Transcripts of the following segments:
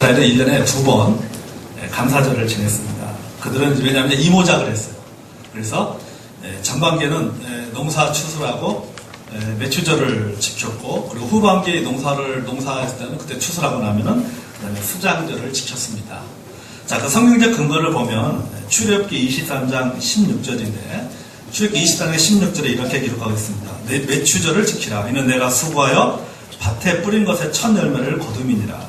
이스라엘은 1년에 2번 감사절을 지냈습니다. 그들은 왜냐하면 이모작을 했어요. 그래서 전반기에는 농사 추수하고 매추절을 지켰고, 그리고 후반기에 농사했을 때는 그때 추수하고 나면은 그다음에 수장절을 지켰습니다. 자, 그 성경적 근거를 보면 출애굽기 23장 16절인데, 출애굽기 23장 16절에 이렇게 기록하고 있습니다. 내 매추절을 지키라. 이는 내가 수고하여 밭에 뿌린 것의 첫 열매를 거둠이니라.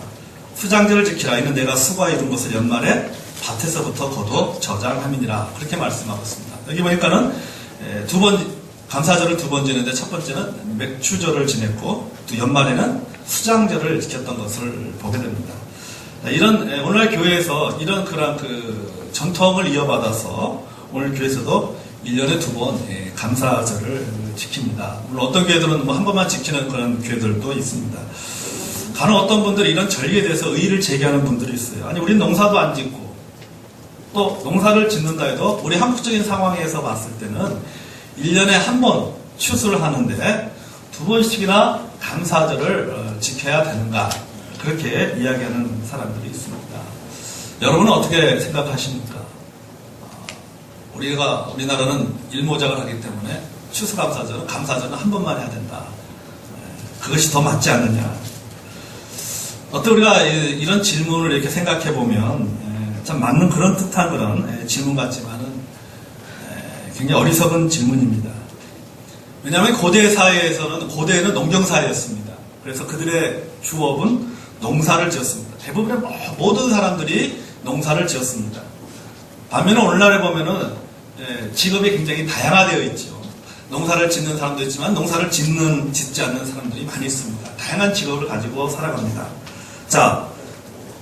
수장절을 지키라. 이는 내가 수고하여 이룬 것을 연말에 밭에서부터 거둬 저장함이니라. 그렇게 말씀하고 있습니다. 여기 보니까는 감사절을 두 번 지냈는데, 첫 번째는 매추절을 지냈고, 또 연말에는 수장절을 지켰던 것을 보게 됩니다. 오늘날 교회에서 이런 그런 전통을 이어받아서 오늘 교회에서도 1년에 2번 감사절을 지킵니다. 물론 어떤 교회들은 한 번만 지키는 그런 교회들도 있습니다. 간혹 어떤 분들이 이런 절기에 대해서 의의를 제기하는 분들이 있어요. 아니, 우리는 농사도 안 짓고 또 농사를 짓는다 해도 우리 한국적인 상황에서 봤을 때는 1년에 한 번 추수를 하는데 2번씩이나 감사절을 지켜야 되는가, 그렇게 이야기하는 사람들이 있습니다. 여러분은 어떻게 생각하십니까? 우리나라는 일모작을 하기 때문에 추수감사절은 감사절은 한 번만 해야 된다. 그것이 더 맞지 않느냐. 어떻게 우리가 이런 질문을 이렇게 생각해 보면 참 맞는 그런 듯한 그런 질문 같지만은 굉장히 어리석은 질문입니다. 왜냐하면 고대 사회에서는, 고대에는 농경사회였습니다. 그래서 그들의 주업은 농사를 지었습니다. 대부분의 모든 사람들이 농사를 지었습니다. 반면에 오늘날에 보면은 직업이 굉장히 다양화되어 있죠. 농사를 짓는 사람도 있지만 농사를 짓지 않는 사람들이 많이 있습니다. 다양한 직업을 가지고 살아갑니다. 자,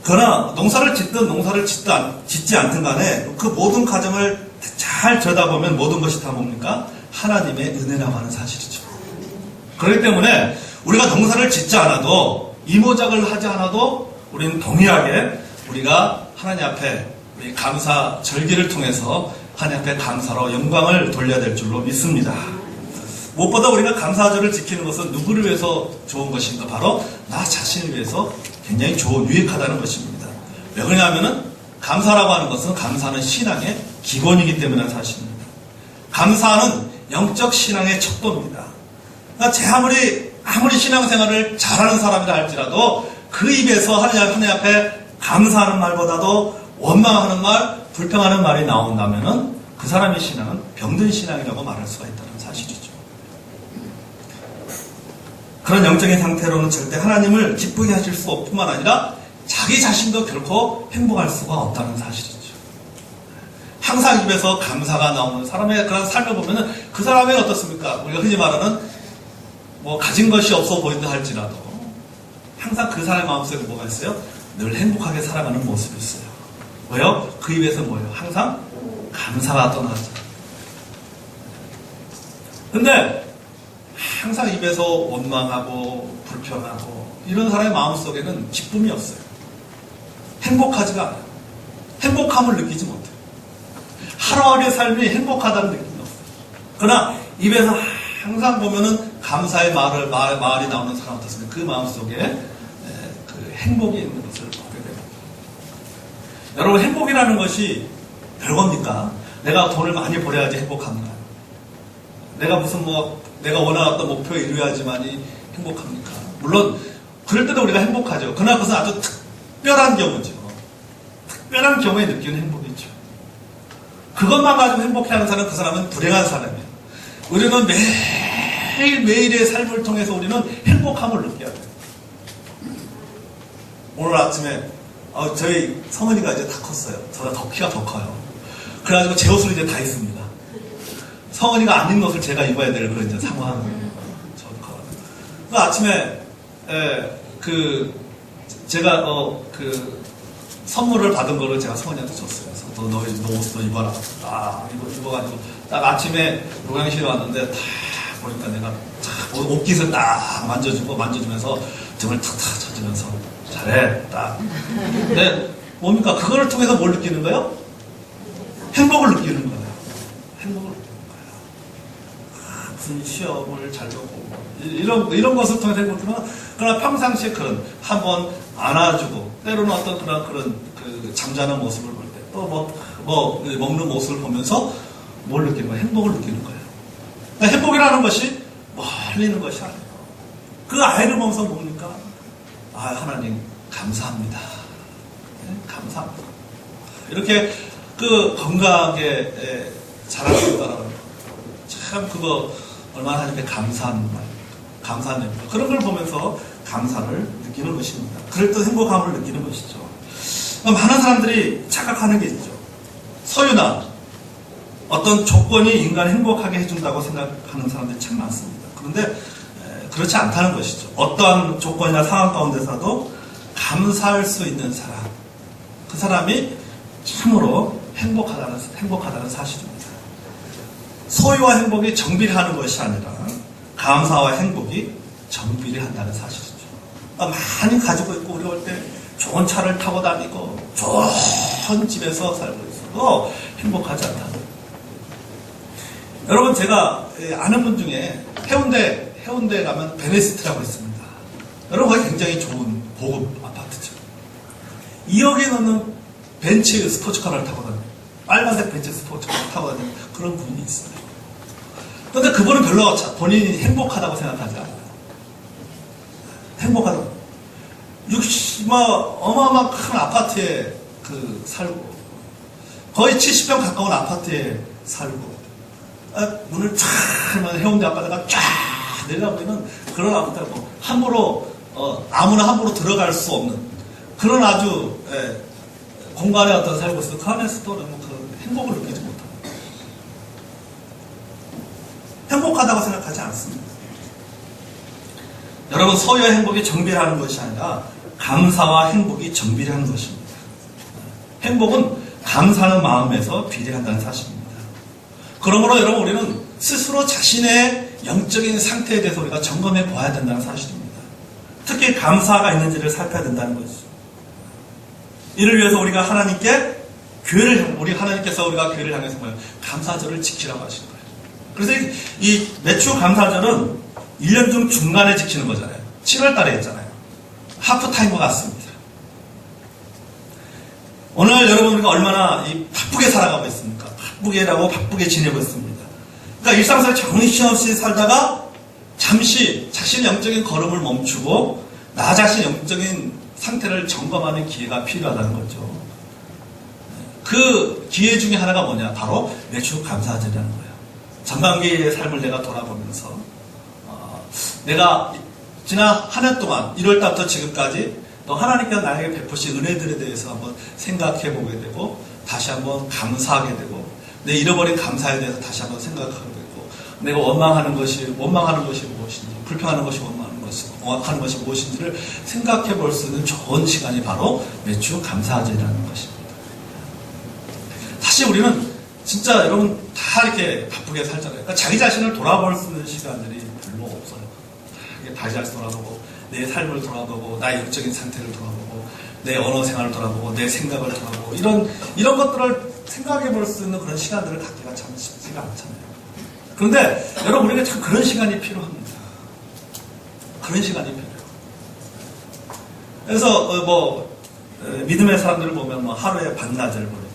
그러나 농사를 짓든 농사를 짓지 않든 간에 그 모든 과정을 잘 들여다보면 모든 것이 다 뭡니까? 하나님의 은혜라고 하는 사실이죠. 그렇기 때문에 우리가 농사를 짓지 않아도, 이모작을 하지 않아도 우리는 동일하게 우리가 하나님 앞에 우리 감사 절기를 통해서 하나님 앞에 감사로 영광을 돌려야 될 줄로 믿습니다. 무엇보다 우리가 감사절을 지키는 것은 누구를 위해서 좋은 것인가? 바로 나 자신을 위해서 굉장히 유익하다는 것입니다. 왜 그러냐면은 감사라고 하는 것은, 감사는 신앙의 기본이기 때문에 사실입니다. 감사는 영적 신앙의 척도입니다. 그러니까 아무리 신앙생활을 잘하는 사람이라 할지라도 그 입에서 하나님 앞에 감사하는 말보다도 원망하는 말, 불평하는 말이 나온다면은 그 사람의 신앙은 병든 신앙이라고 말할 수가 있다는 사실이죠. 그런 영적인 상태로는 절대 하나님을 기쁘게 하실 수 없을 뿐만 아니라 자기 자신도 결코 행복할 수가 없다는 사실이죠. 항상 입에서 감사가 나오는 사람의 그런 삶을 보면은 그 사람이 어떻습니까? 우리가 흔히 말하는 가진 것이 없어 보인다 할지라도 항상 그 사람의 마음속에 뭐가 있어요? 늘 행복하게 살아가는 모습이 있어요. 왜요? 그 입에서 뭐예요? 항상 감사가 떠나죠. 근데 항상 입에서 원망하고 불평하고 이런 사람의 마음속에는 기쁨이 없어요. 행복하지가 않아요. 행복함을 느끼지 못해요. 하루하루의 삶이 행복하다는 느낌이 없어요. 그러나 입에서 항상 보면은 감사의 말이 나오는 사람 어떻습니까? 그 마음속에 그 행복이 있는 것을 보게 됩니다. 여러분, 행복이라는 것이 별겁니까? 내가 돈을 많이 벌어야지 행복합니까? 내가 원하는 목표에 이루어야지만이 행복합니까? 물론 그럴 때도 우리가 행복하죠. 그러나 그것은 아주 특별한 경우죠. 특별한 경우에 느끼는 행복이죠. 그것만 가지고 행복해하는 사람은, 그 사람은 불행한 사람이에요. 우리는 매일매일의 삶을 통해서 우리는 행복함을 느껴야 돼요. 오늘 아침에 저희 성은이가 이제 다 컸어요. 저보다 키가 더 커요. 그래가지고 제 옷을 이제 다 입습니다. 성은이가 안 입는 옷을 제가 입어야 될 그런 이제 상황이에요. 그 아침에 제가 선물을 받은 거를 제가 성은이한테 줬어요. 그래서 너 옷도 입어라. 입어가지고 딱 아침에 요양실에 왔는데 딱 보니까 내가 옷깃을 딱 만져주면서 등을 탁탁 쳐주면서 잘해. 딱. 근데 뭡니까? 그거를 통해서 뭘 느끼는 거예요? 행복을 느끼는 거예요. 행복을 느끼는 거예요. 무슨 시험을 잘 보고 이런 것을 통해서 행복을 느끼는, 그러나 평상시에 한번 안아주고, 때로는 어떤 그런 그 잠자는 모습을 볼 때, 또 먹는 모습을 보면서 뭘 느끼는 거예요? 행복을 느끼는 거예요. 그러니까 행복이라는 것이 멀리 있는 것이 아니에요. 그 아이를 보면서 뭡니까? 아, 하나님, 감사합니다. 네, 감사합니다. 이렇게 그 건강하게 자라는다라는 거. 참 그거 얼마나 하나님께 감사한 말, 감사한 말. 그런 걸 보면서 감사를 느끼는 것입니다. 그럴 때 행복함을 느끼는 것이죠. 많은 사람들이 착각하는 게 있죠. 소유나 어떤 조건이 인간을 행복하게 해준다고 생각하는 사람들이 참 많습니다. 그런데 그렇지 않다는 것이죠. 어떠한 조건이나 상황 가운데서도 감사할 수 있는 사람, 그 사람이 참으로 행복하다는 사실입니다. 소유와 행복이 정비례하는 것이 아니라 감사와 행복이 정비례한다는 사실이죠. 많이 가지고 있고 우리 올 때 좋은 차를 타고 다니고 좋은 집에서 살고 있어도 행복하지 않다. 여러분, 제가 아는 분 중에 해운대에 가면 베네시트라고 있습니다. 여러분, 거기 굉장히 좋은 고급 아파트죠. 2억에 넘는 벤츠 스포츠카를 타고 다니는, 빨간색 벤츠 스포츠카를 타고 다니는 그런 분이 있어요. 그런데 그분은 별로 본인이 행복하다고 생각하지 않아요. 행복하다고. 어마어마한 큰 아파트에 살고, 거의 70평 가까운 아파트에 살고, 문을 쫙 하면 해운대 앞바다가 쫙 내려다보이는 그런 아파트고, 아무나 함부로 들어갈 수 없는 그런 아주, 공간에 살고 있어서 그 안에서도 그 행복을 느끼지 못합니다. 행복하다고 생각하지 않습니다. 여러분, 소유와 행복이 정비례하는 것이 아니라 감사와 행복이 정비례하는 것입니다. 행복은 감사하는 마음에서 비례한다는 사실입니다. 그러므로 여러분, 우리는 스스로 자신의 영적인 상태에 대해서 우리가 점검해 보아야 된다는 사실입니다. 특히 감사가 있는지를 살펴야 된다는 것이죠. 이를 위해서 우리가 하나님께서 우리가 교회를 향해서 감사절을 지키라고 하신 거예요. 그래서 이 매주 감사절은 1년 중 중간에 지키는 거잖아요. 7월 달에 했잖아요. 하프타임과 같습니다. 오늘 여러분, 우리가 얼마나 바쁘게 살아가고 있습니까? 바쁘게 지내고 있습니다. 그러니까 일상생활 정신없이 살다가 잠시 자신의 영적인 걸음을 멈추고 나 자신의 영적인 상태를 점검하는 기회가 필요하다는 거죠. 그 기회 중에 하나가 뭐냐? 바로 매주 감사절이라는 거예요. 전반기의 삶을 내가 돌아보면서 내가 지난 한 해 동안 1월달부터 지금까지 또 하나님께서 나에게 베푸신 은혜들에 대해서 한번 생각해 보게 되고 다시 한번 감사하게 되고 내 잃어버린 감사에 대해서 다시 한번 생각하게 되고 내가 원망하는 것이 무엇인지, 불평하는 것이 원망하는 것이 무엇인지를 생각해 볼 수 있는 좋은 시간이 바로 매주 감사절이라는 것입니다. 사실 우리는 진짜 여러분 다 이렇게 바쁘게 살잖아요. 그러니까 자기 자신을 돌아볼 수 있는 시간들이 별로 없어요. 자기 자신 돌아보고 내 삶을 돌아보고 나의 영적인 상태를 돌아보고 내 언어 생활을 돌아보고 내 생각을 돌아보고 이런 것들을 생각해 볼 수 있는 그런 시간들을 갖기가 참 쉽지가 않잖아요. 그런데 여러분, 우리가 참 그런 시간이 필요합니다. 그런 시간이 필요해요. 그래서 믿음의 사람들을 보면 하루에 반나절 보내기,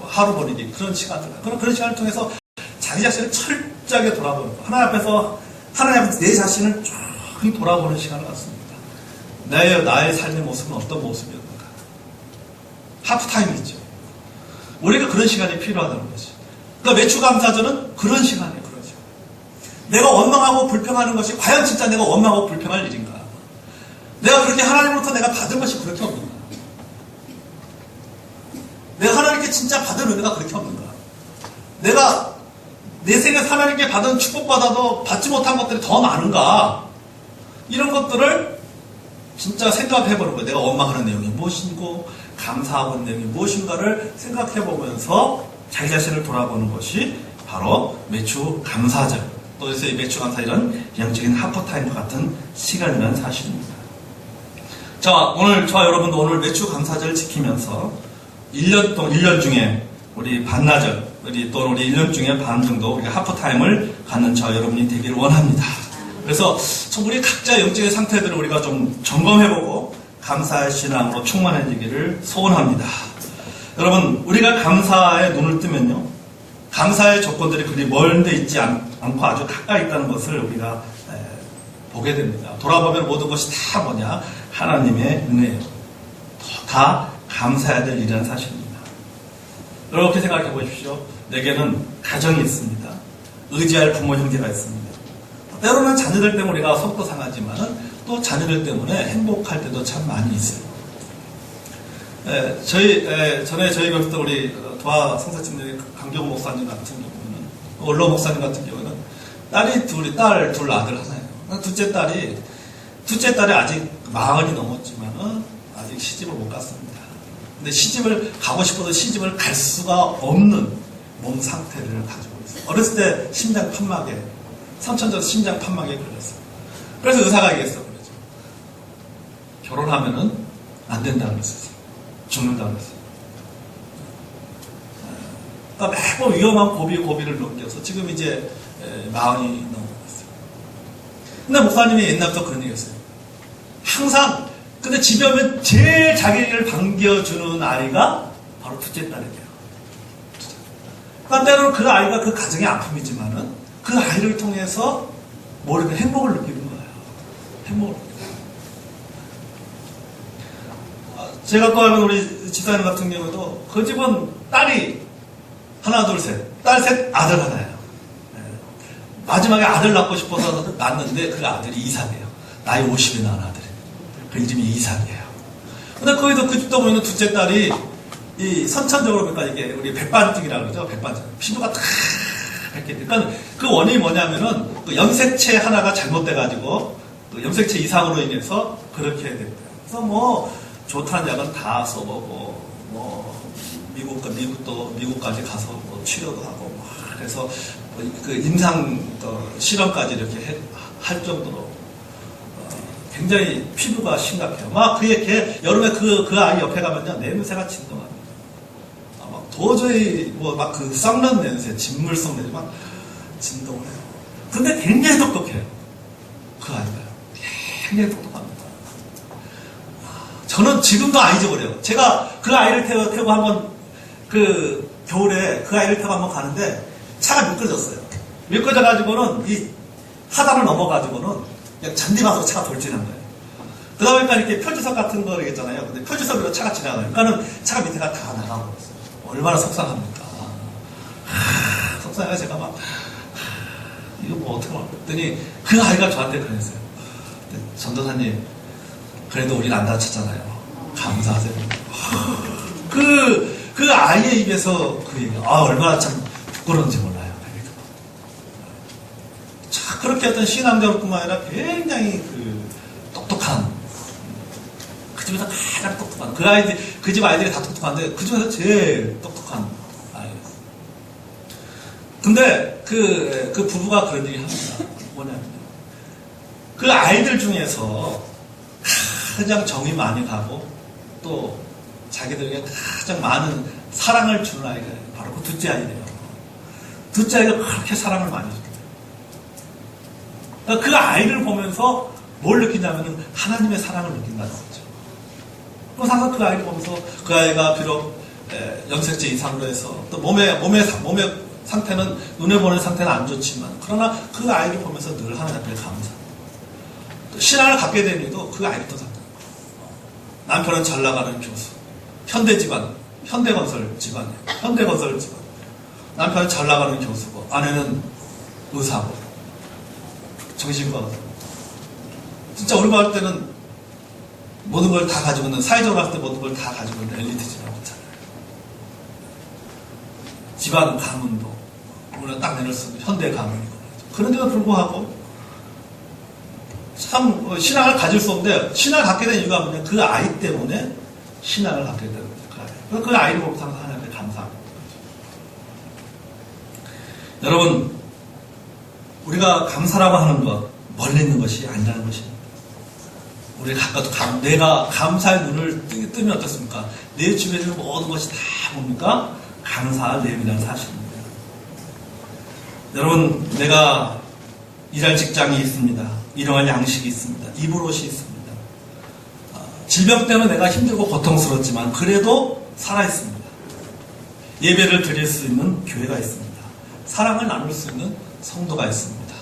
하루 보내기 그런 시간들, 그런 시간을 통해서 자기 자신을 철저하게 돌아보는 거. 하나님 앞에서 내 자신을 쭉 돌아보는 시간을 갖습니다. 나의 삶의 모습은 어떤 모습이었는가. 하프타임이죠. 우리가 그런 시간이 필요하다는 거죠. 그러니까 매주 감사절은 그런 시간이에요. 그런 시간. 내가 원망하고 불평하는 것이 과연 진짜 내가 원망하고 불평할 일인가? 내가 그렇게 하나님으로부터 내가 받은 것이 그렇게 없는가? 내가 하나님께 진짜 받은 은혜가 그렇게 없는가? 내가 내 생에서 하나님께 받은 축복받아도 받지 못한 것들이 더 많은가? 이런 것들을 진짜 생각해보는 거예요. 내가 원망하는 내용이 무엇이고 감사하고 있는 내용이 무엇인가를 생각해보면서 자기 자신을 돌아보는 것이 바로 매주 감사절, 또 그래서 이 매주 감사절은 영적인 하프타임과 같은 시간이라는 사실입니다. 자, 오늘 저와 여러분도 오늘 매주 감사절 지키면서 1년 중에 우리 반나절, 우리 1년 중에 반 정도 우리가 하프타임을 갖는 저와 여러분이 되기를 원합니다. 그래서 좀 우리 각자 영적인 상태들을 우리가 좀 점검해보고 감사의 신앙으로 충만해지기를 소원합니다. 여러분, 우리가 감사에 눈을 뜨면요, 감사의 조건들이 그리 멀리 있지 않고 아주 가까이 있다는 것을 우리가 보게 됩니다. 돌아보면 모든 것이 다 뭐냐? 하나님의 은혜예요. 다 감사해야 될 일이라는 사실입니다. 이렇게 생각해 보십시오. 내게는 가정이 있습니다. 의지할 부모 형제가 있습니다. 때로는 자녀들 때문에 우리가 속도 상하지만 또 자녀들 때문에 행복할 때도 참 많이 있어요. 전에 저희 교회 때 우리 도화 성사팀장의 강경호 목사님 같은 경우는, 원로 목사님 같은 경우는 딸이 둘이, 딸 둘, 아들 하나예요. 둘째 딸이 아직 40이 넘었지만은 아직 시집을 못 갔습니다. 근데 시집을 가고 싶어도 시집을 갈 수가 없는 몸 상태를 가지고 있어요. 어렸을 때 심장 판막에, 삼천적 심장 판막에 걸렸어요. 그래서 의사가 얘기했어요. 그러죠. 결혼하면은 안 된다고 그랬어요. 죽는다고 그랬어요. 그러니까 매번 위험한 고비를 넘겨서 지금 이제 40이 넘어갔어요. 근데 목사님이 옛날부터 그런 얘기 했어요. 항상, 근데 집에 오면 제일 자기를 반겨주는 아이가 바로 둘째 딸이에요. 그러니까 때로는 그 아이가 그 가정의 아픔이지만은 그 아이를 통해서 모르게 행복을 느끼는 거예요. 행복을 느끼는 거예요. 제가 또 알고 우리 집사님 같은 경우도 그 집은 딸이 하나, 둘, 셋. 딸 셋, 아들 하나예요. 마지막에 아들 낳고 싶어서 낳았는데 그 아들이 이삭이에요. 나이 50에 낳은 아들이. 그 이름이 이삭이에요. 근데 거기도 그 집도 보면 둘째 딸이 이 선천적으로 그러니까 이게 우리 백반증이라고 그러죠. 백반증. 피부가 탁 뵙게 돼. 그러니까 그 원인이 뭐냐면은 그 염색체 하나가 잘못돼가지고 그 염색체 이상으로 인해서 그렇게 됐대요. 그래서 뭐 좋다는 약은 다 써보고 뭐 미국까지 가서 뭐 치료도 하고 뭐 그래서 그 임상 실험까지 이렇게 할 정도로 굉장히 피부가 심각해요. 막 걔 여름에 그 아이 옆에 가면요 냄새가 진동합니다. 막 도저히 뭐 막 그 썩는 냄새, 진물성 냄새 막 진동을 해요. 근데 굉장히 똑똑해요. 그 아이가 굉장히 똑똑합니다. 저는 지금도 안 잊어버려요. 제가 그 아이를 태우고 한번 그 겨울에 그 아이를 타고 한번 가는데 차가 미끄러졌어요. 미끄러져가지고는 이 하단을 넘어가지고는 그냥 잔디밭으로 차가 돌진한 거예요. 그러다 보니까 이렇게 표지석 같은 거 있잖아요. 근데 표지석으로 차가 지나가요. 그러니까는 차가 밑에가 다 나가고 있어요. 얼마나 속상합니까? 속상해서 제가 막 이거 뭐 어떻게 할 그랬더니 그 아이가 저한테 그랬어요. 전도사님 그래도 우리는 안 다쳤잖아요. 감사하세요. 그 아이의 입에서 그 얘기, 얼마나 참 부끄러운지 몰라요. 자, 그렇게 어떤 신앙적뿐만 아니라 굉장히 그 똑똑한, 그 집에서 가장 똑똑한, 그 집 아이들이 다 똑똑한데, 그 중에서 제일 똑똑한 아이였어요. 근데 그 부부가 그런 얘기 합니다. 뭐냐면, 그 아이들 중에서 가장 정이 많이 가고, 또 자기들에게 가장 많은 사랑을 주는 아이가 바로 그 둘째 아이래요. 둘째 아이가 그렇게 사랑을 많이 줍니다. 그러니까 그 아이를 보면서 뭘 느끼냐면 하나님의 사랑을 느낀다는 거죠. 그래서 항상 그 아이를 보면서 그 아이가 비록 염색체 이상으로 해서 또 몸의 상태는 눈에 보는 상태는 안 좋지만 그러나 그 아이를 보면서 늘 하나님 앞에 감사. 신앙을 갖게 된 이유도 그 아이부터 상태. 남편은 잘 나가는 교수. 현대건설 집안이에요. 현대건설 집안. 남편은 잘 나가는 교수고, 아내는 의사고, 정신과고. 진짜 우리 말 때는 모든 걸 다 가지고 있는, 사회적으로 봤을 때 모든 걸 다 가지고 있는 엘리트 집안이잖아요. 집안 가문도, 우리가 딱 내놓을 수 있는 현대 가문이고. 그런데도 불구하고, 참 신앙을 가질 수 없는데 신앙을 갖게 된 이유가 뭐냐? 그 아이 때문에 신앙을 갖게 되는 거예요. 그 아이를 보면서 항상 하나님께 감사하고. 여러분, 우리가 감사라고 하는 것 멀리 있는 것이 아니라는 것입니다. 우리 가까도 내가 감사의 눈을 뜨면 어떻습니까? 내 주변에 있는 모든 것이 다 뭡니까? 감사할 내용이라는 사실입니다. 여러분, 내가 일할 직장이 있습니다. 일용할 양식이 있습니다. 입을 옷이 있습니다. 질병 때문에 내가 힘들고 고통스럽지만 그래도 살아있습니다. 예배를 드릴 수 있는 교회가 있습니다. 사랑을 나눌 수 있는 성도가 있습니다.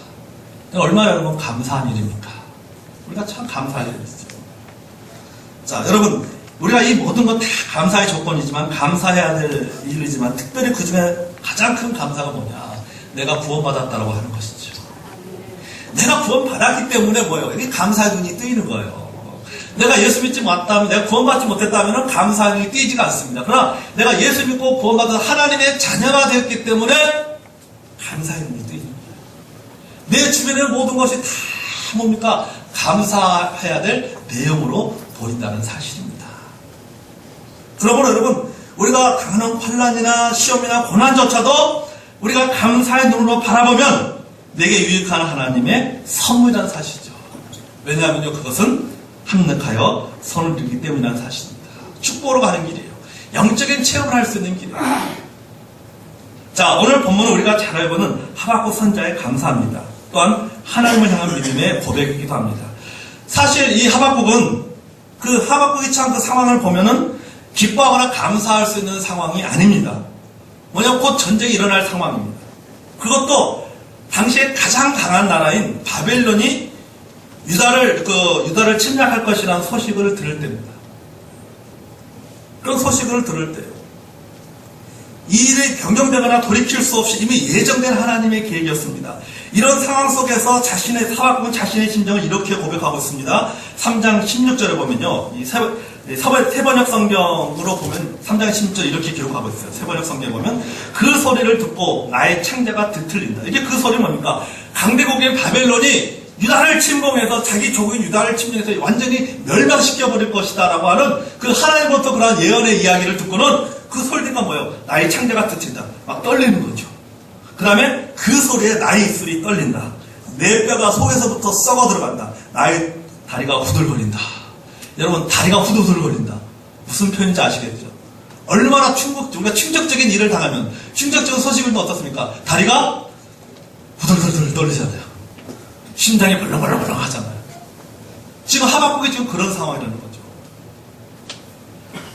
얼마나 여러분 감사한 일입니까? 우리가 참 감사할 일이죠. 자, 여러분, 우리가 이 모든 것 다 감사의 조건이지만, 감사해야 될 일이지만, 특별히 그 중에 가장 큰 감사가 뭐냐? 내가 구원받았다라고 하는 것이죠. 내가 구원받았기 때문에 뭐예요? 이게 감사의 눈이 뜨이는 거예요. 내가 예수 믿지 못했다면, 내가 구원받지 못했다면 감사의 눈이 뜨이지가 않습니다. 그러나 내가 예수 믿고 구원받은 하나님의 자녀가 되었기 때문에 감사의 눈이 뜨이는 거예요. 내 주변의 모든 것이 다 뭡니까? 감사해야 될 내용으로 보인다는 사실입니다. 그러므로 여러분, 우리가 당하는 환난이나 시험이나 고난조차도 우리가 감사의 눈으로 바라보면 내게 유익한 하나님의 선물이라는 사실이죠. 왜냐하면요, 그것은 합력하여 선을 이루기 때문이라는 사실입니다. 축복으로 가는 길이에요. 영적인 체험을 할 수 있는 길이에요. 자, 오늘 본문은 우리가 잘 알고는 하박국 선자의 감사입니다. 또한 하나님을 향한 믿음의 고백이기도 합니다. 사실 이 하박국은 그 하박국이 처한 그 상황을 보면은 기뻐하거나 감사할 수 있는 상황이 아닙니다. 뭐냐, 곧 전쟁이 일어날 상황입니다. 그것도 당시에 가장 강한 나라인 바벨론이 유다를 침략할 것이라는 소식을 들을 때입니다. 그런 소식을 들을 때요. 이 일이 변경되거나 돌이킬 수 없이 이미 예정된 하나님의 계획이었습니다. 이런 상황 속에서 하박국은 자신의 심정을 이렇게 고백하고 있습니다. 3장 16절에 보면요. 세번역 성경으로 보면 3장 16절 이렇게 기록하고 있어요. 세번역 성경에 보면 그 소리를 듣고 나의 창자가 뒤틀린다. 이게 그 소리 뭡니까? 강대국인 바벨론이 유다를 침공해서 자기 조국인 유다를 침공해서 완전히 멸망시켜버릴 것이다 라고 하는 그 하나님부터 그런 예언의 이야기를 듣고는 그 소리가 뭐예요? 나의 창자가 뒤틀린다. 막 떨리는 거죠. 그 다음에 그 소리에 나의 입술이 떨린다. 내 뼈가 속에서부터 썩어 들어간다. 나의 다리가 후들거린다. 여러분, 다리가 후들거린다. 무슨 표현인지 아시겠죠? 얼마나 우리가 충격적인 일을 당하면, 충격적인 소식을 또 어떻습니까? 다리가 후들후들 떨리잖아요. 심장이 벌렁벌렁 하잖아요. 지금 하박국이 지금 그런 상황이라는 거죠.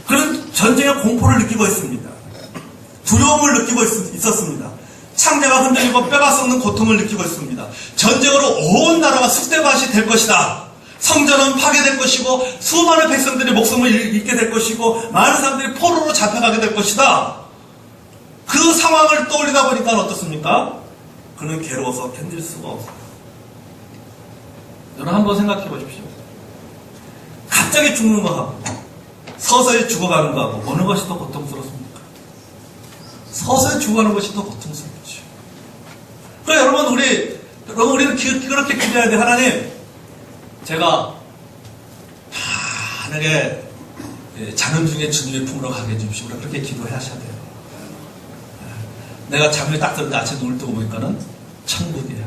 그런 전쟁의 공포를 느끼고 있습니다. 두려움을 느끼고 있었습니다. 창자가 흔들리고 뼈가 썩는 고통을 느끼고 있습니다. 전쟁으로 온 나라가 쑥대밭이 될 것이다. 성전은 파괴될 것이고 수많은 백성들이 목숨을 잃게 될 것이고 많은 사람들이 포로로 잡혀가게 될 것이다. 그 상황을 떠올리다 보니까 어떻습니까? 그는 괴로워서 견딜 수가 없어요. 여러분 한번 생각해 보십시오. 갑자기 죽는 거하고 서서히 죽어가는 거하고 어느 것이 더 고통스럽습니까? 서서히 죽어가는 것이 더 고통스럽죠. 그래 여러분 우리는 그렇게 기도해야 돼. 하나님, 제가 만약에 자는 중에 주님의 품으로 가게 해주십시오. 그렇게 기도하셔야 돼요. 내가 잠을 딱 들었는데 아침에 눈을 뜨고 보니까는 천국이에요.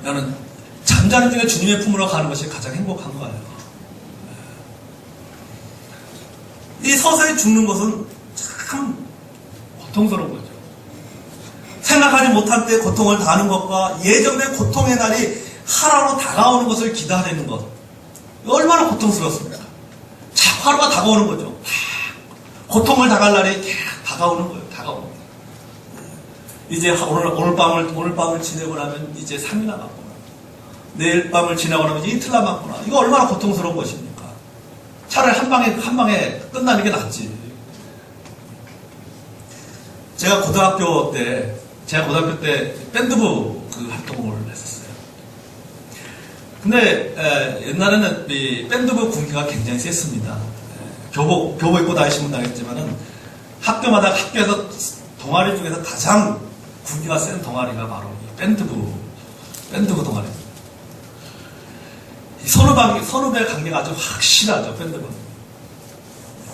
나는 잠자는 중에 주님의 품으로 가는 것이 가장 행복한 거예요. 이 서서히 죽는 것은 참 고통스러운 거죠. 생각하지 못한 때 고통을 당하는 것과 예정된 고통의 날이 하루로 다가오는 것을 기다리는 것. 얼마나 고통스럽습니까? 자꾸 하루가 다가오는 거죠. 고통을 당할 날이 다가오는 거예요. 다가오는 거예요. 이제 오늘 밤을 지내고 나면 이제 3일 남았구나. 내일 밤을 지나고 나면 이제 이틀 남았구나. 이거 얼마나 고통스러운 것입니까? 차라리 한 방에 끝나는 게 낫지. 제가 고등학교 때 밴드부 그 활동을 했었어요. 근데 옛날에는 이 밴드부 군기가 굉장히 셌습니다. 교복 입고 다니시면 알겠지만은 학교에서 동아리 중에서 가장 군기가 센 동아리가 바로 이 밴드부 동아리입니다. 선후배 관계가 아주 확실하죠, 밴드부.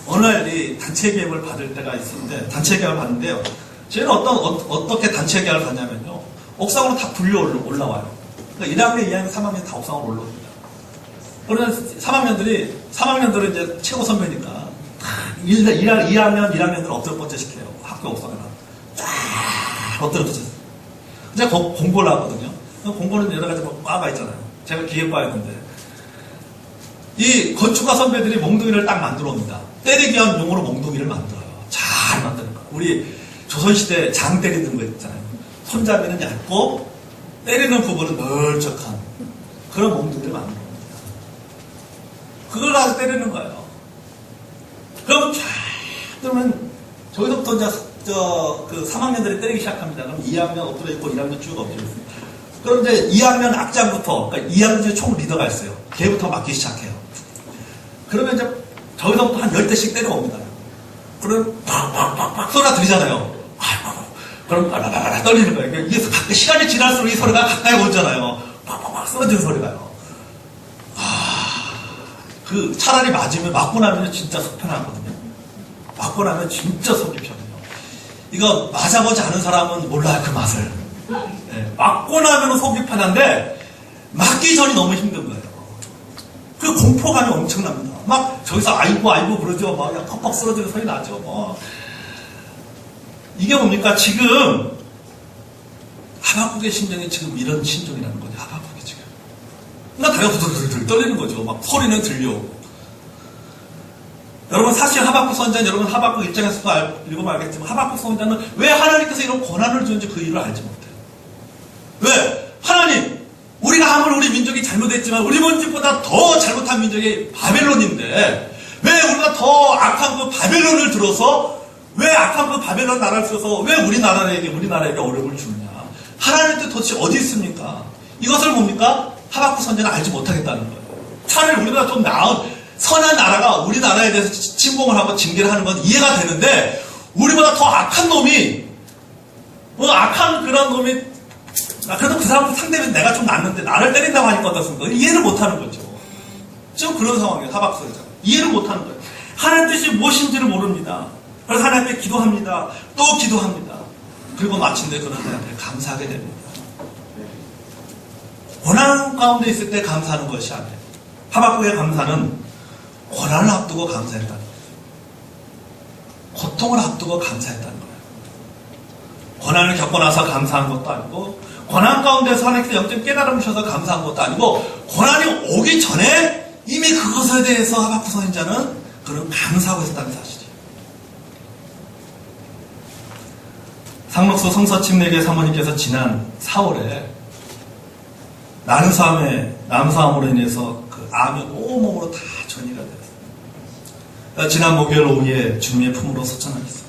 어느 날 이 단체 계약을 받을 때가 있었는데, 단체 계약을 받는데요. 저희는 어떻게 단체 계약을 받냐면요. 옥상으로 다 불려 올라와요. 그러니까 1학년, 2학년, 3학년 다 옥상으로 올라옵니다. 그러면 3학년들은 이제 최고 선배니까, 1학년들 엎드려 시켜요. 학교 옥상에다. 쫙 엎드려 뻗쳐. 이제 공부를 하거든요. 공부는 여러 가지 과가 있잖아요. 제가 기획과였는데. 이 건축가 선배들이 몽둥이를 딱 만들어 옵니다. 때리기 위한 용어로 몽둥이를 만들어요. 잘 만드는 거예요. 우리 조선시대 장 때리는 거 있잖아요. 손잡이는 얇고 때리는 부분은 널쩍한 그런 몽둥이를 만들어 옵니다. 그걸 가지고 때리는 거예요. 그럼 쫙 그러면 저기서부터 이제 그 3학년들이 때리기 시작합니다. 그럼 2학년 엎드려 있고 1학년 쭉 엎드려 있습니다. 그럼 이제 2학년 악장부터, 그러니까 2학년 중에 총 리더가 있어요. 걔부터 맞기 시작해요. 그러면 이제 저기서부터 한 10대씩 때려옵니다. 그럼 팍팍팍팍 소리가 들리잖아요. 그럼 라라라라 떨리는 거예요. 이게 가끔 시간이 지날수록 이 소리가 가까이 오잖아요. 팍팍팍 쓰러지는 소리가요. 그 차라리 맞고 나면 진짜 속 편하거든요. 맞고 나면 진짜 속이 편해요. 이거 맞아보지 않은 사람은 몰라요, 그 맛을. 네, 맞고 나면 속이 편한데 맞기 전이 너무 힘든 거예요. 그 공포감이 엄청납니다. 막 저기서 아이고 그러죠. 막 그냥 퍽퍽 쓰러지는 소리 나죠. 뭐. 이게 뭡니까? 지금 하박국의 심정이 지금 이런 심정이라는 거죠. 하박국이 지금. 그러니까 다리가 부들부들 떨리는 거죠. 막 소리는 들려오고. 여러분 사실 하박국 선지자는 여러분 하박국 입장에서도 읽으면 알겠지만 하박국 선지자는 왜 하나님께서 이런 권한을 주는지 그 이유를 알지 못해요. 왜? 하나님 우리가 아무리 우리 민족이 잘못했지만 우리 민족보다 더 잘못한 민족이 바벨론인데 왜 우리가 더 악한 그 바벨론을 들어서 왜 악한 그 바벨론 나라를 써서 왜 우리나라에게 어려움을 주느냐. 하나님께 도대체 어디 있습니까? 이것을 뭡니까? 하박국 선지자는 알지 못하겠다는 거예요. 차라리 우리가 좀 나은 선한 나라가 우리나라에 대해서 침공을 하고 징계를 하는 건 이해가 되는데 우리보다 더 악한 놈이 악한 그런 놈이 그래도 그 사람 상대면 내가 좀 낫는데 나를 때린다고 하니까 어떻습니까? 이해를 못하는 거죠. 지금 그런 상황이에요. 하박국서잖아요. 이해를 못하는 거예요. 하나님 뜻이 무엇인지를 모릅니다. 그래서 하나님 앞에 기도합니다. 또 기도합니다. 그리고 마침내 그런 하나님 앞에 감사하게 됩니다. 고난 가운데 있을 때 감사하는 것이 아니에요. 하박국의 감사는 고난을 앞두고 감사했다는 거예요. 고통을 앞두고 감사했다는 거예요. 고난을 겪고 나서 감사한 것도 아니고 고난 가운데서 하나님께서 영적 깨달음을 주셔서 감사한 것도 아니고 고난이 오기 전에 이미 그것에 대해서 하박국 선지자는 그런 감사하고 있었다는 사실이에요. 상록수 성서침례교회 사모님께서 지난 4월에 남사함으로 인해서 그 암이 온몸으로 다 전이가 되었어요. 지난 목요일 오후에 주님의 품으로 소천하겠습니다.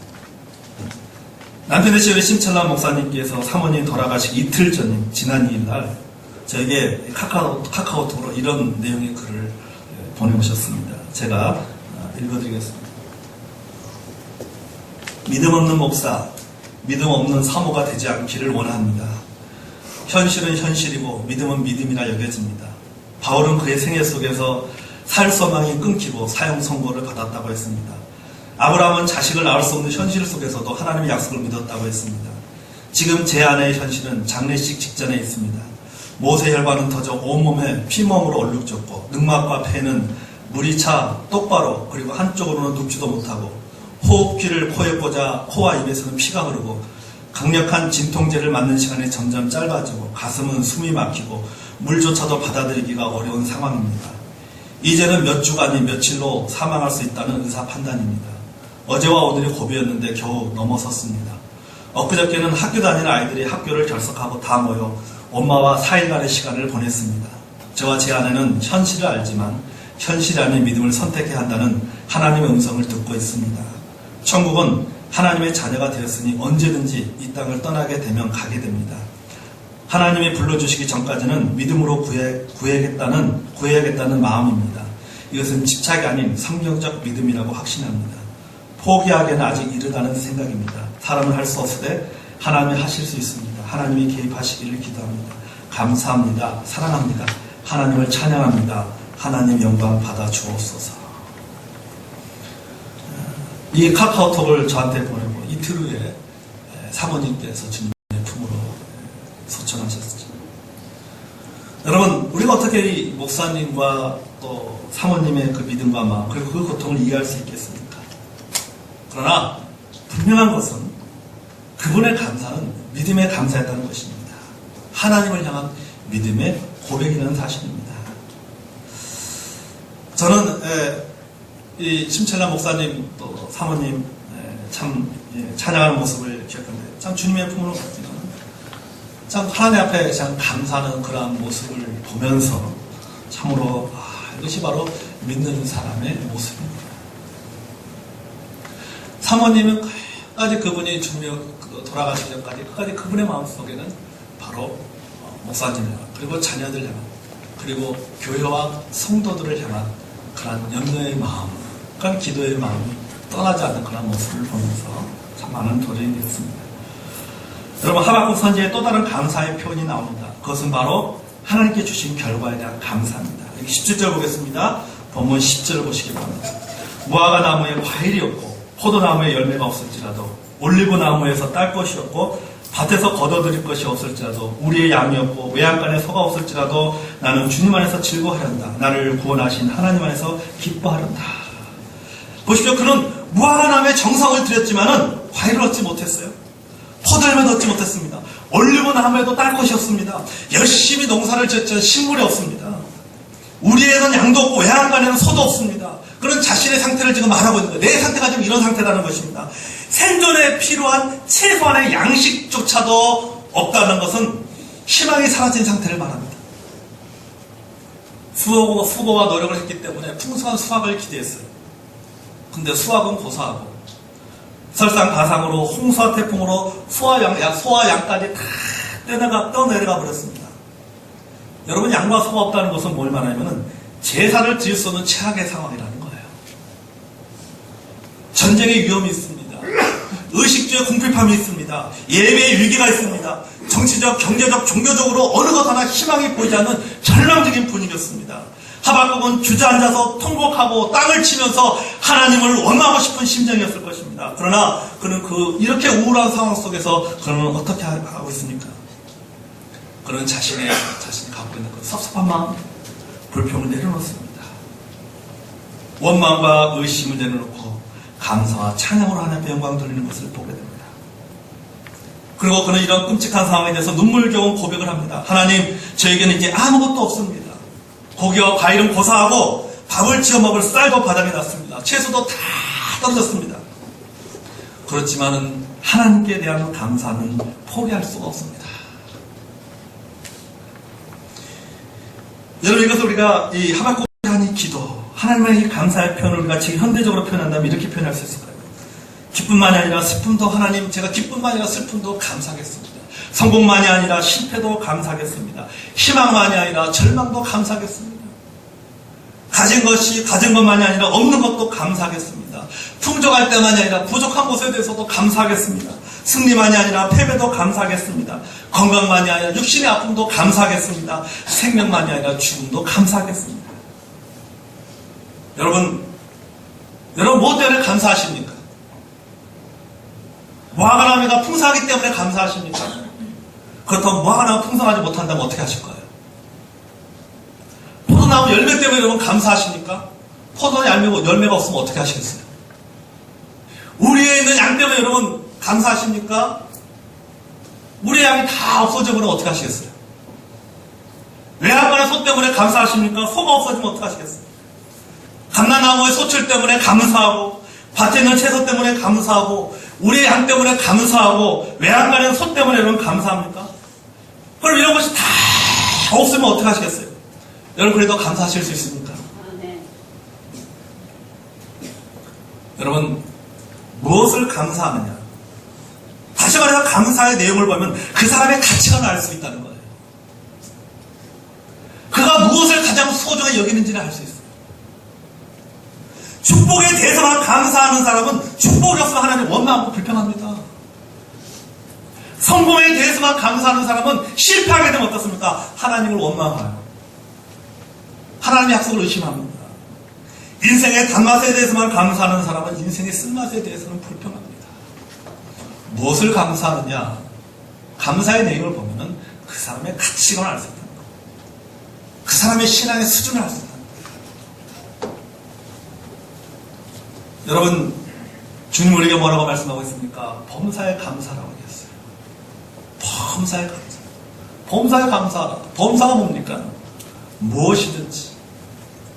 남편의 시절에 심철남 목사님께서 사모님 돌아가시기 이틀 전인 지난 2일날 저에게 카카오톡으로 이런 내용의 글을 보내오셨습니다. 제가 읽어드리겠습니다. 믿음 없는 목사, 믿음 없는 사모가 되지 않기를 원합니다. 현실은 현실이고 믿음은 믿음이라 여겨집니다. 바울은 그의 생애 속에서 살 소망이 끊기고 사형 선고를 받았다고 했습니다. 아브라함은 자식을 낳을 수 없는 현실 속에서도 하나님의 약속을 믿었다고 했습니다. 지금 제 아내의 현실은 장례식 직전에 있습니다. 모세 혈관은 터져 온몸에 피멍으로 얼룩졌고 늑막과 폐는 물이 차 똑바로 그리고 한쪽으로는 눕지도 못하고 호흡기를 코에 꽂아 코와 입에서는 피가 흐르고 강력한 진통제를 맞는 시간이 점점 짧아지고 가슴은 숨이 막히고 물조차도 받아들이기가 어려운 상황입니다. 이제는 몇 주가 아닌 며칠로 사망할 수 있다는 의사 판단입니다. 어제와 오늘이 고비였는데 겨우 넘어섰습니다. 엊그저께는 학교 다니는 아이들이 학교를 결석하고 다 모여 엄마와 4일간의 시간을 보냈습니다. 저와 제 아내는 현실을 알지만 현실이 아닌 믿음을 선택해야 한다는 하나님의 음성을 듣고 있습니다. 천국은 하나님의 자녀가 되었으니 언제든지 이 땅을 떠나게 되면 가게 됩니다. 하나님이 불러주시기 전까지는 믿음으로 구해야겠다는 마음입니다. 이것은 집착이 아닌 성경적 믿음이라고 확신합니다. 포기하기에는 아직 이르다는 생각입니다. 사람은 할 수 없으되 하나님이 하실 수 있습니다. 하나님이 개입하시기를 기도합니다. 감사합니다. 사랑합니다. 하나님을 찬양합니다. 하나님 영광 받아 주옵소서. 이 카카오톡을 저한테 보내고 이틀 후에 사모님께서 주님의 품으로 소천하셨죠. 여러분, 우리가 어떻게 이 목사님과 또 사모님의 그 믿음과 마음 그리고 그 고통을 이해할 수 있겠습니까? 그러나 분명한 것은 그분의 감사는 믿음의 감사였다는 것입니다. 하나님을 향한 믿음의 고백이라는 사실입니다. 저는 이 심철남 목사님 또 사모님 참 찬양하는 모습을 기억하는데 참 주님의 품으로 갔지만 참 하나님 앞에 참 감사하는 그러한 모습을 보면서 참으로 이것이 바로 믿는 사람의 모습입니다. 사모님은 끝까지 그분이 주님의 돌아가시기 전까지 끝까지 그분의 마음속에는 바로 목사님을 그리고 자녀들 향한 그리고 교회와 성도들을 향한 그런 염려의 마음, 그런 기도의 마음이 떠나지 않는 그런 모습을 보면서 참 많은 도전이 되었습니다. 여러분 하박국 선지에 또 다른 감사의 표현이 나옵니다. 그것은 바로 하나님께 주신 결과에 대한 감사입니다. 여기 17절 보겠습니다. 본문 10절을 보시기 바랍니다. 무화과 나무에 과일이 없고 포도나무에 열매가 없을지라도 올리브 나무에서 딸 것이 없고 밭에서 거둬들일 것이 없을지라도 우리의 양이 없고 외양간에 소가 없을지라도 나는 주님 안에서 즐거워하련다. 나를 구원하신 하나님 안에서 기뻐하련다. 보십시오. 그는 무화과 나무에 정성을 들였지만은 과일을 얻지 못했어요. 포도열매도 얻지 못했습니다. 올리브 나무에도 딸 것이 없습니다. 열심히 농사를 지었지만 식물이 없습니다. 우리에는 양도 없고 외양간에는 소도 없습니다. 그런 자신의 상태를 지금 말하고 있는 거예요. 내 상태가 지금 이런 상태라는 것입니다. 생존에 필요한 최소한의 양식조차도 없다는 것은 희망이 사라진 상태를 말합니다. 수고와 노력을 했기 때문에 풍성한 수확을 기대했어요. 근데 수확은 고사하고 설상가상으로 홍수와 태풍으로 소와 양까지 다 떠내려가 버렸습니다. 여러분 양과 소가 없다는 것은 뭘 말하냐면 제사를 지을 수 없는 최악의 상황이라는 거예요. 전쟁의 위험이 있습니다. 의식주의 궁핍함이 있습니다. 예배의 위기가 있습니다. 정치적, 경제적, 종교적으로 어느 것 하나 희망이 보이지 않는 절망적인 분위기였습니다. 하박국은 주저앉아서 통곡하고 땅을 치면서 하나님을 원망하고 싶은 심정이었을 것입니다. 그러나 그는 이렇게 우울한 상황 속에서 그는 어떻게 하고 있습니까? 그는 자신이 갖고 있는 그 섭섭한 마음, 불평을 내려놓습니다. 원망과 의심을 내려놓고 감사와 찬양으로 하나님께 영광 돌리는 것을 보게 됩니다. 그리고 그는 이런 끔찍한 상황에 대해서 눈물겨운 고백을 합니다. 하나님, 저에게는 이제 아무것도 없습니다. 고기와 과일은 고사하고 밥을 지어 먹을 쌀도 바닥에 났습니다. 채소도 다 떨어졌습니다. 그렇지만은 하나님께 대한 감사는 포기할 수가 없습니다. 여러분, 이것을 우리가 이 하박국에 대한 이 기도, 하나님의 이 감사의 표현을 우리가 지금 현대적으로 표현한다면 이렇게 표현할 수 있을 거예요. 기쁨만이 아니라 슬픔도 하나님, 제가 기쁨만이 아니라 슬픔도 감사하겠습니다. 성공만이 아니라 실패도 감사하겠습니다. 희망만이 아니라 절망도 감사하겠습니다. 가진 것만이 아니라 없는 것도 감사하겠습니다. 풍족할 때만이 아니라 부족한 것에 대해서도 감사하겠습니다. 승리만이 아니라 패배도 감사하겠습니다. 건강만이 아니라 육신의 아픔도 감사하겠습니다. 생명만이 아니라 죽음도 감사하겠습니다. 여러분 무엇 때문에 감사하십니까? 무화과나무가 풍성하기 때문에 감사하십니까? 그렇다면 무화과나무 풍성하지 못한다면 어떻게 하실 거예요? 포도나무 열매 때문에 여러분 감사하십니까? 포도나무 열매가 없으면 어떻게 하시겠어요? 우리에 있는 양 때문에 여러분 감사하십니까? 우리의 양이 다 없어지면 어떻게 하시겠어요? 외양간의 소 때문에 감사하십니까? 소가 없어지면 어떻게 하시겠어요? 감람나무의 소출 때문에 감사하고 밭에 있는 채소 때문에 감사하고 우리의 양 때문에 감사하고 외양간의 소 때문에 여러분 감사합니까? 그럼 이런 것이 다 없으면 어떻게 하시겠어요? 여러분 그래도 감사하실 수 있습니까? 네. 여러분 무엇을 감사하느냐? 다시 말해서 감사의 내용을 보면 그 사람의 가치관을 알 수 있다는 거예요. 그가 무엇을 가장 소중히 여기는지를 알 수 있어요. 축복에 대해서만 감사하는 사람은 축복이 없으면 하나님 원망하고 불평합니다. 성공에 대해서만 감사하는 사람은 실패하게 되면 어떻습니까? 하나님을 원망해요. 하나님의 약속을 의심합니다. 인생의 단맛에 대해서만 감사하는 사람은 인생의 쓴맛에 대해서는 불평합니다. 무엇을 감사하느냐? 감사의 내용을 보면은 그 사람의 가치관을 알 수 있다는 거예요. 그 사람의 신앙의 수준을 알 수 있다는 거예요. 여러분, 주님 우리에게 뭐라고 말씀하고 있습니까? 범사에 감사라고 얘기했어요. 범사에 감사. 범사에 감사. 범사가 뭡니까? 무엇이든지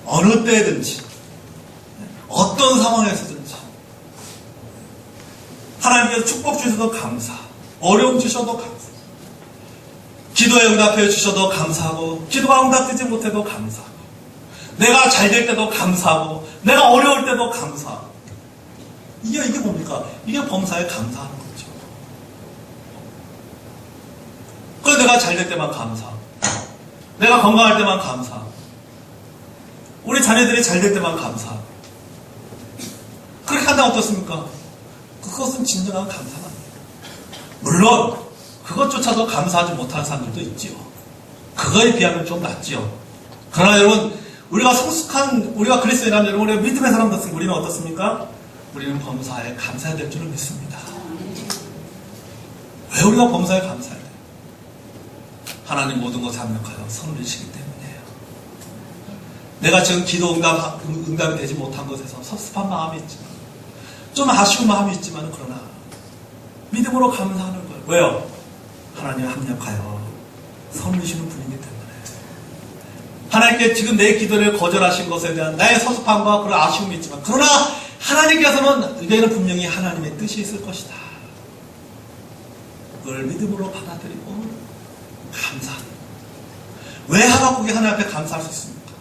어느 때든지 어떤 상황에서든지 하나님께서 축복 주셔도 감사, 어려움 주셔도 감사, 기도에 응답해 주셔도 감사하고, 기도가 응답되지 못해도 감사하고, 내가 잘 될 때도 감사하고, 내가 어려울 때도 감사하고. 이게 뭡니까? 이게 범사에 감사하는 거죠. 그래서 내가 잘 될 때만 감사하고, 내가 건강할 때만 감사하고, 우리 자녀들이 잘 될 때만 감사하고. 그렇게 한다면 어떻습니까? 그것은 진정한 감사가 아니에요. 물론 그것조차도 감사하지 못하는 사람들도 있지요. 그거에 비하면 좀 낫지요. 그러나 여러분, 우리가 성숙한, 우리가 그리스도인이라면 여러분, 우리가 믿음의 사람들은 우리는 어떻습니까? 우리는 범사에 감사해야 될 줄을 믿습니다. 왜 우리가 범사에 감사해야 돼요? 하나님 모든 것을 합력하여 선을 이시기 때문이에요. 내가 지금 기도 응답이 되지 못한 것에서 섭섭한 마음이 있지만, 좀 아쉬운 마음이 있지만, 그러나 믿음으로 감사하는 거예요. 왜요? 하나님 합력하여 선을 이시는 분이기 때문에. 하나님께 지금 내 기도를 거절하신 것에 대한 나의 섭섭함과 그런 아쉬움이 있지만, 그러나 하나님께서는 이제는 분명히 하나님의 뜻이 있을 것이다. 그걸 믿음으로 받아들이고 감사하는. 왜 하박국이 하나님 앞에 감사할 수 있습니까?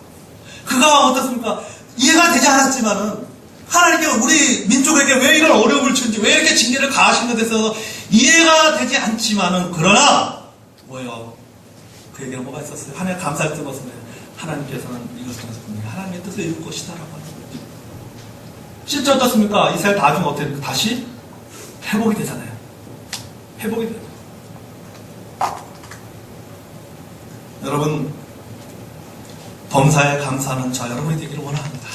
그가 어떻습니까? 이해가 되지 않았지만은 하나님께 우리 민족에게 왜 이런 어려움을 주는지, 왜 이렇게 징계를 가하신 것에 대해서 이해가 되지 않지만은, 그러나 뭐예요? 그에게는 뭐가 있었어요? 하나님 감사했던 것은 하나님께서는 이것을 통해서 분명히 하나님의 뜻을 이룰 것이다라고 하는 거죠. 실제 어떻습니까? 이스라엘 다 중 어떻게 다시 회복이 되잖아요. 회복이 돼요. 여러분, 범사에 감사하는 저 여러분이 되기를 원합니다.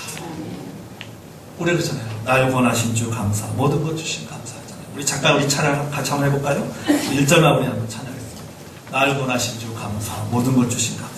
우리 그러잖아요. 날 원하신 주 감사, 모든 것 주신 감사하잖아요. 우리 잠깐 우리 찬양 같이 한번 해볼까요? 1절만 우리 한번 찬양하겠습니다. 날 원하신 주 감사, 모든 것 주신 감사.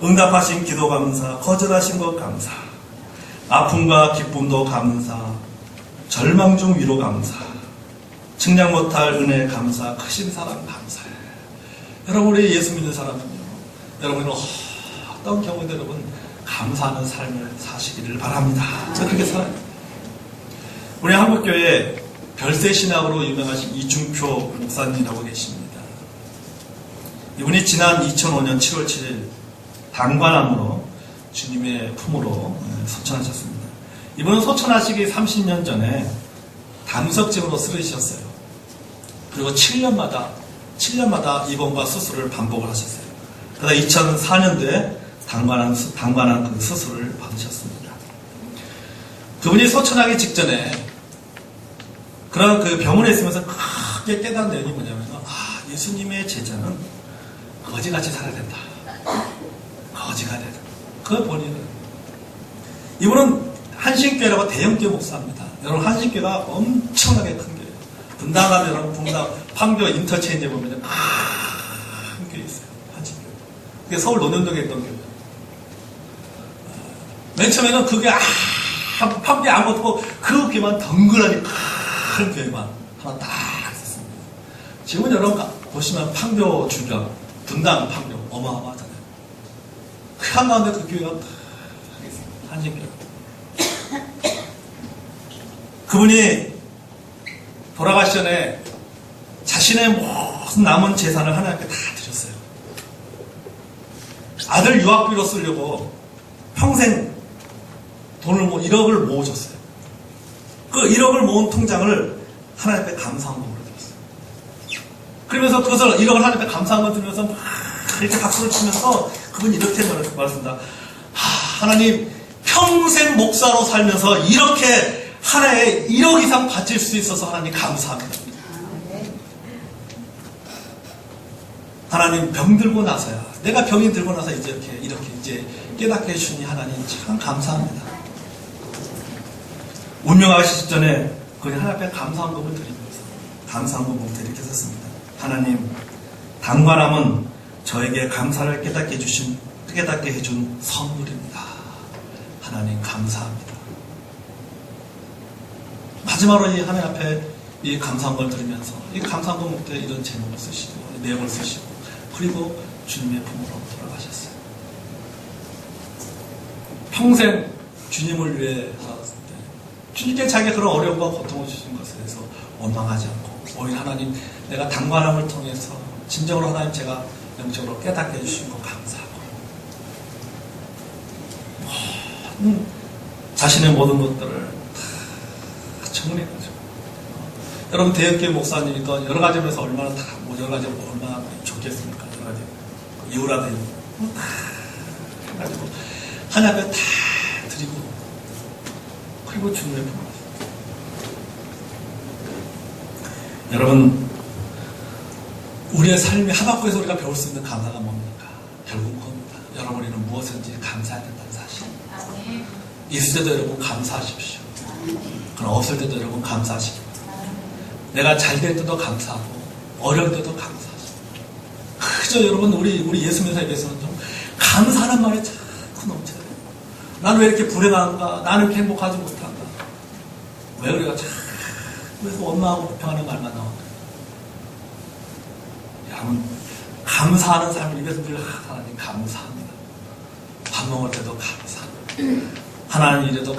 응답하신 기도 감사, 거절하신 것 감사, 아픔과 기쁨도 감사, 절망 중 위로 감사, 측량 못할 은혜 감사, 크신 사랑 감사해. 여러분, 우리 예수 믿는 사람은요, 여러분은 어떤 경우에도 여러분 감사하는 삶을 사시기를 바랍니다. 그렇게 살아요. 우리 한국교회 별세신학으로 유명하신 이중표 목사님이라고 계십니다. 이분이 지난 2005년 7월 7일 당관암으로 주님의 품으로 소천하셨습니다. 이분은 소천하시기 30년 전에 담석증으로 쓰러지셨어요. 그리고 7년마다 입원과 수술을 반복을 하셨어요. 그러다 2004년도에 당관암 그 수술을 받으셨습니다. 그분이 소천하기 직전에 그런 그 병원에 있으면서 크게 깨달은 내용이 뭐냐면, 예수님의 제자는 거지같이 살아야 된다. 거지가 되다. 그 본인은. 이분은 한신교회라고 대형교회 목사입니다. 여러분, 한신교회가 엄청나게 큰 교회예요. 분당하면 여러분, 분당, 판교 인터체인지에 보면 큰 교회 있어요. 한신교회. 그게 서울 논현동에 있던 교회. 맨 처음에는 그게 판교에 아무것도 없고 그 교회만 덩그러니 큰 교회만 하나 딱 있었습니다. 지금은 여러분 보시면 판교 주변, 분당, 판교 어마어마하잖아요. 그 한가운데 그 교회가 딱 있습니다. 한신교회. 그분이 돌아가시 전에 자신의 모든 남은 재산을 하나님께 다 드렸어요. 아들 유학비로 쓰려고 평생 돈을 1억을 모으셨어요. 그 1억을 모은 통장을 하나님께 감사한금으로 드렸어요. 그러면서 그것을 1억을 하나님께 감사한금 드리면서 막 이렇게 박수를 치면서 그분이 이렇게 말했습니다. 하나님, 평생 목사로 살면서 이렇게 하나에 1억 이상 바칠 수 있어서 하나님 감사합니다. 하나님, 병 들고 나서야, 내가 병이 들고 나서 이렇게 이제 깨닫게 해주니 하나님 참 감사합니다. 운명하기 직전에 그냥 하나님께 감사한금을 드리면서 감사한금 목대를 이렇게 썼습니다. 하나님, 단관함은 저에게 감사를 깨닫게 해준 선물입니다. 하나님 감사합니다. 마지막으로 이 하나님 앞에 이 감사한금을 드리면서 이 감사한금 목대에 이런 제목을 쓰시고 내용을 쓰시고 그리고 주님의 품으로 돌아가셨어요. 평생 주님을 위해 살았을 때 주님께 자기가 그런 어려움과 고통을 주신 것에 대해서 원망하지 않고 오히려 하나님, 내가 단관함을 통해서 진정으로 하나님 제가 영적으로 깨닫게 해주신 것 감사하고 자신의 모든 것들을 다 정리해가지고 여러분, 대형교회 목사님이던 여러 가지 면에서 얼마나 여러 가지 얼마나 좋겠습니까? 여러 가지 이유라도 다 해가지고 하나님 앞에 다 드리고 그리고 주님의 품을 여러분, 우리의 삶이 하박국에서 우리가 배울 수 있는 감사가 뭡니까? 결국 그겁니다. 여러분, 우리는 무엇인지 감사해야 된다는 사실. 있을 때도 여러분 감사하십시오. 그럼 없을 때도 여러분 감사하시기 바랍니다. 내가 잘 될 때도 감사하고 어려울 때도 감사하시고 그저 여러분 우리 예수 믿는 사람에게서는 좀 감사하는 말이 자꾸 넘쳐요. 나는 왜 이렇게 불행한가? 나는 이렇게 행복하지 못한가? 왜 우리가 자꾸 그래서 원망하고 불평하는 말만 나올까요? 여러분, 감사하는 삶을 입에서 늘 하나님 감사합니다. 밥 먹을 때도 감사합니다. 하나님 일에도